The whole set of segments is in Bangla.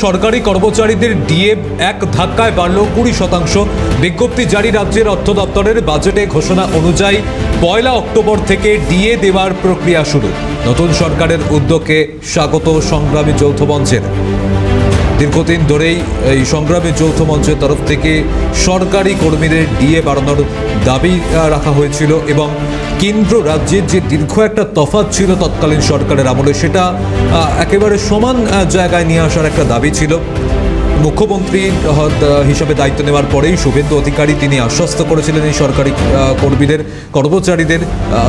সরকারি কর্মচারীদের ডিএ এক ধাক্কায় বাড়ল 20%। বিজ্ঞপ্তি জারি রাজ্যের অর্থ দপ্তরের বাজেটে ঘোষণা অনুযায়ী 1 অক্টোবর থেকে ডিএ দেওয়ার প্রক্রিয়া শুরু। নতুন সরকারের উদ্যোগকে স্বাগত সংগ্রামী যৌথ মঞ্চের। দীর্ঘদিন ধরেই এই সংগ্রামী যৌথ মঞ্চের তরফ থেকে সরকারি কর্মীদের ডিএ বাড়ানোর দাবি রাখা হয়েছিল এবং কেন্দ্র রাজ্যের যে দীর্ঘ একটা তফাৎ ছিল তৎকালীন সরকারের আমলে, সেটা একেবারে সমান জায়গায় নিয়ে আসার একটা দাবি ছিল। মুখ্যমন্ত্রী হিসাবে দায়িত্ব নেওয়ার পরেই শুভেন্দু অধিকারী তিনি আশ্বস্ত করেছিলেন এই সরকারি কর্মচারীদের,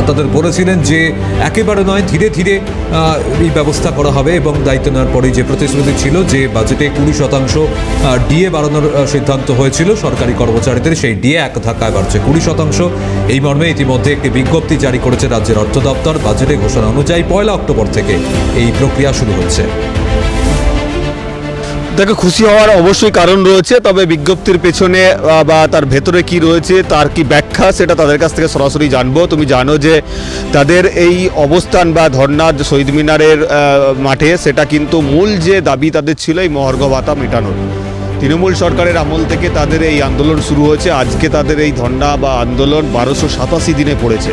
তাদের বলেছিলেন যে একেবারে নয়, ধীরে ধীরে এই ব্যবস্থা করা হবে এবং দায়িত্ব নেওয়ার পরেই যে প্রতিশ্রুতি ছিল যে বাজেটে 20% ডিএ বাড়ানোর সিদ্ধান্ত হয়েছিল সরকারি কর্মচারীদের, সেই ডিএ এক ধাক্কায় বাড়ছে 20%। এই মর্মে ইতিমধ্যে একটি বিজ্ঞপ্তি জারি করেছে রাজ্যের অর্থ দপ্তর। বাজেটে ঘোষণা অনুযায়ী 1 অক্টোবর থেকে এই প্রক্রিয়া শুরু হচ্ছে। দেখো, খুশি হওয়ার অবশ্যই কারণ রয়েছে, তবে বিজ্ঞপ্তির পেছনে বা তার ভেতরে কি রয়েছে, তার কি ব্যাখ্যা, সেটা তাদের কাছ থেকে সরাসরি জানবো। তুমি জানো যে তাদের এই অবস্থান বা ধর্নার শহীদ মিনারের মাঠে, সেটা কিন্তু মূল যে দাবি তাদের ছিল এই মহার্ঘ ভাতা মেটানোর। তৃণমূল সরকারের আমল থেকে তাদের এই আন্দোলন শুরু হয়েছে। আজকে তাদের এই ধর্না বা আন্দোলন 1287 দিনে পড়েছে।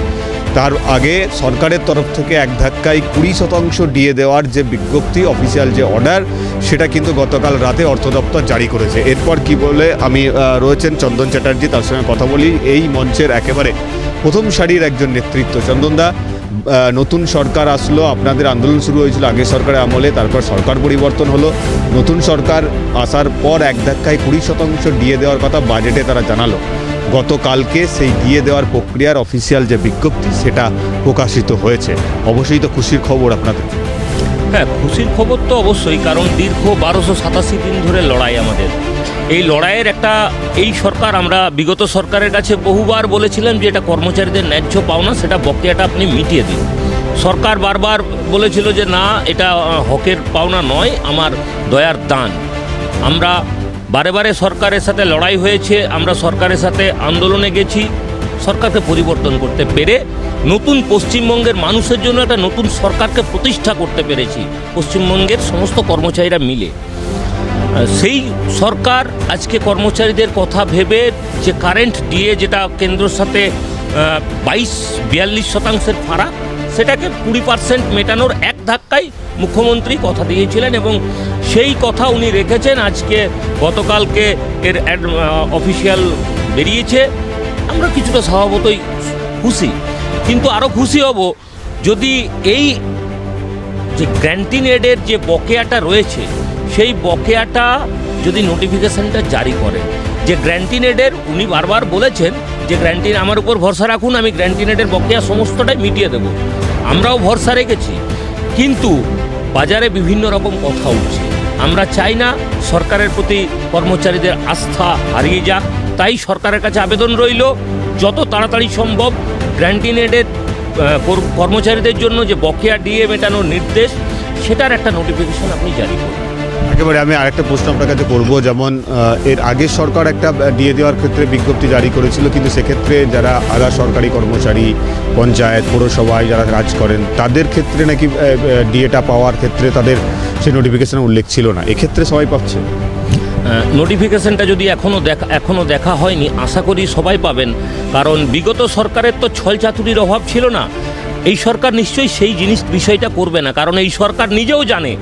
তার আগে সরকারের তরফ থেকে এক ধাক্কায় 20% ডিএ দেওয়ার যে বিজ্ঞপ্তি, অফিসিয়াল যে অর্ডার, সেটা কিন্তু গতকাল রাতে অর্থ দপ্তর জারি করেছে। এরপর কি বলে আমি রয়েছেন চন্দন চ্যাটার্জি, তার সঙ্গে কথা বলি। এই মঞ্চের একেবারে প্রথম সারির একজন নেতৃত্ব। চন্দনদা, নতুন সরকার আসলো, আপনাদের আন্দোলন শুরু হয়েছিল আগের সরকারের আমলে, তারপর সরকার পরিবর্তন হলো, নতুন সরকার আসার পর এক ধাক্কায় 20% ডিএ দেওয়ার কথা বাজেটে তারা জানালো। গতকালকে সেই ডিএ দেওয়ার প্রক্রিয়ার অফিসিয়াল যে বিজ্ঞপ্তি, সেটা প্রকাশিত হয়েছে। অবশ্যই তো খুশির খবর আপনাদের। হ্যাঁ, খুশির খবর তো অবশ্যই, কারণ দীর্ঘ 1287 দিন ধরে লড়াই আমাদের। এই লড়াইয়ের একটা এই সরকার, আমরা বিগত সরকারের কাছে বহুবার বলেছিলাম যে এটা কর্মচারীদের ন্যায্য পাওনা, সেটা বকেয়াটা আপনি মিটিয়ে দিন। সরকার বারবার বলেছিল যে না, এটা হকের পাওনা নয়, আমার দয়ার দান। আমরা বারে বারে সরকারের সাথে লড়াই হয়েছে, আমরা সরকারের সাথে আন্দোলনে গেছি, সরকারকে পরিবর্তন করতে পেরে নতুন পশ্চিমবঙ্গের মানুষের জন্য একটা নতুন সরকারকে প্রতিষ্ঠা করতে পেরেছি পশ্চিমবঙ্গের সমস্ত কর্মচারীরা মিলে। সেই সরকার আজকে কর্মচারীদের কথা ভেবে যে কারেন্ট ডিএ, যেটা কেন্দ্রের সাথে 42-42% ফারাক, সেটাকে 20% মেটানোর এক ধাক্কায় মুখ্যমন্ত্রী কথা দিয়েছিলেন এবং সেই কথা উনি রেখেছেন। আজকে গতকালকে এর অফিসিয়াল বেরিয়েছে। আমরা কিছুটা স্বভাবতই খুশি, কিন্তু আরও খুশি হব যদি এই যে গ্র্যান্টিন এডের যে বকেয়াটা রয়েছে, সেই বকেয়াটা যদি নোটিফিকেশানটা জারি করে। যে গ্র্যান্টিন এডের উনি বারবার বলেছেন যে গ্র্যান্টিন, আমার উপর ভরসা রাখুন, আমি গ্র্যান্টিন এডের বকেয়া সমস্তটাই মিটিয়ে দেব। আমরাও ভরসা রেখেছি, কিন্তু বাজারে বিভিন্ন রকম কথা উঠছে। আমরা চাই না সরকারের প্রতি কর্মচারীদের আস্থা হারিয়ে যাক, তাই সরকারের কাছে আবেদন রইল যত তাড়াতাড়ি সম্ভব গ্র্যান্টিন এডের কর্মচারীদের জন্য যে বকেয়া ডিএ মেটানোর নির্দেশ, সেটার একটা নোটিফিকেশন আপনি জারি করুন। একেবারে আমি আরেকটা প্রশ্ন আপনার কাছে করবো, যেমন এর আগের সরকার একটা ডিএ দেওয়ার ক্ষেত্রে বিজ্ঞপ্তি জারি করেছিল, কিন্তু সেক্ষেত্রে যারা আধা সরকারি কর্মচারী, পঞ্চায়েত, পৌরসভায় যারা কাজ করেন, তাদের ক্ষেত্রে নাকি ডিএটা পাওয়ার ক্ষেত্রে তাদের সেই নোটিফিকেশনের উল্লেখ ছিল না। এক্ষেত্রে সবাই পাচ্ছে। নোটিফিকেশনটা যদি এখনও দেখা হয়নি, আশা করি সবাই পাবেন, কারণ বিগত সরকারের তো ছলচাতুরির অভাব ছিল না। এই সরকার নিশ্চয়ই সেই বিষয়টা করবে না, কারণ এই সরকার নিজেও জানে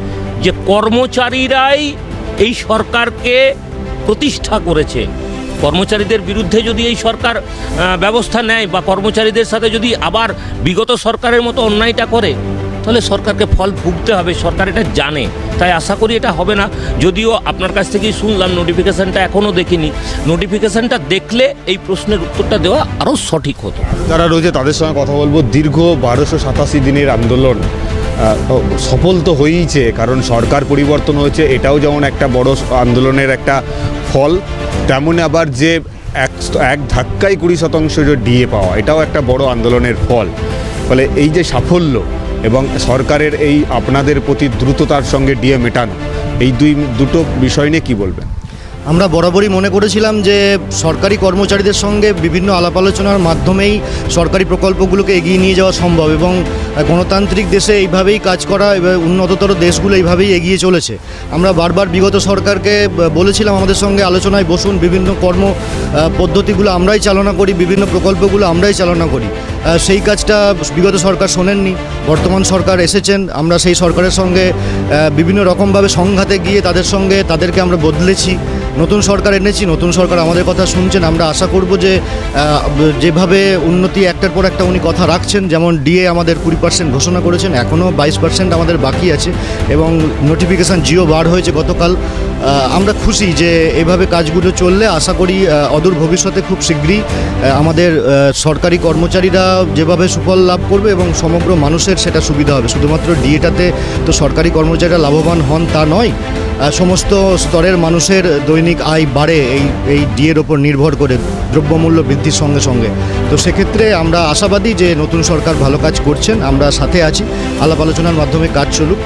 যে কর্মচারীরাই এই সরকারকে প্রতিষ্ঠা করেছে। কর্মচারীদের বিরুদ্ধে যদি এই সরকার ব্যবস্থা নেয় বা কর্মচারীদের সাথে যদি আবার বিগত সরকারের মতো অন্যায়টা করে, তাহলে সরকারকে ফল ভুগতে হবে। সরকার এটা জানে, তাই আশা করি এটা হবে না। যদিও আপনার কাছ থেকেই শুনলাম, নোটিফিকেশানটা এখনও দেখিনি। নোটিফিকেশানটা দেখলে এই প্রশ্নের উত্তরটা দেওয়া আরও সঠিক হতো। যারা রয়েছে তাদের সঙ্গে কথা বলবো। দীর্ঘ 1287 দিনের আন্দোলন সফল তো হয়েইছে, কারণ সরকার পরিবর্তন হয়েছে, এটাও যেমন একটা বড় আন্দোলনের একটা ফল, তেমন আবার যে এক ধাক্কায় 20% যে ডিএ পাওয়া, এটাও একটা বড় আন্দোলনের ফল। ফলে এই যে সাফল্য এবং সরকারের এই আপনাদের প্রতি দ্রুততার সঙ্গে ডিএ মেটানো, এই দুটো বিষয় নিয়ে কী বলবেন? আমরা বরাবরই মনে করেছিলাম যে সরকারি কর্মচারীদের সঙ্গে বিভিন্ন আলাপ আলোচনার মাধ্যমেই সরকারি প্রকল্পগুলোকে এগিয়ে নিয়ে যাওয়া সম্ভব এবং গণতান্ত্রিক দেশে এইভাবেই কাজ করা এবং উন্নততর দেশগুলো এইভাবেই এগিয়ে চলেছে। আমরা বারবার বিগত সরকারকে বলেছিলাম আমাদের সঙ্গে আলোচনায় বসুন, বিভিন্ন কর্ম পদ্ধতিগুলো আমরাই চালনা করি, বিভিন্ন প্রকল্পগুলো আমরাই চালনা করি। সেই কাজটা বিগত সরকার শোনেননি। বর্তমান সরকার এসেছেন, আমরা সেই সরকারের সঙ্গে বিভিন্ন রকমভাবে সংঘাতে গিয়ে তাদেরকে আমরা বদলেছি। নতুন সরকার এনেছি, নতুন সরকার আমাদের কথা শুনছেন। আমরা আশা করব যে যেভাবে উন্নতি একটার পর একটা উনি কথা রাখছেন, যেমন ডিএ আমাদের 20% ঘোষণা করেছেন, এখনও 22% আমাদের বাকি আছে এবং নোটিফিকেশান জিও বার হয়েছে গতকাল। আমরা খুশি যে এভাবে কাজগুলো চললে আশা করি অদূর ভবিষ্যতে খুব শীঘ্রই আমাদের সরকারি কর্মচারীরা যেভাবে সুফল লাভ করবে এবং সমগ্র মানুষের সেটা সুবিধা হবে। শুধুমাত্র ডিএটাতে তো সরকারি কর্মচারীরা লাভবান হন তা নয়, সমস্ত স্তরের মানুষের দৈনিক আয় বাড়ে এই ডিএর ওপর নির্ভর করে দ্রব্যমূল্য বৃদ্ধির সঙ্গে সঙ্গে। তো সেক্ষেত্রে আমরা আশাবাদী যে নতুন সরকার ভালো কাজ করছেন, আমরা সাথে আছি, আলাপ আলোচনার মাধ্যমে কাজ চলুক।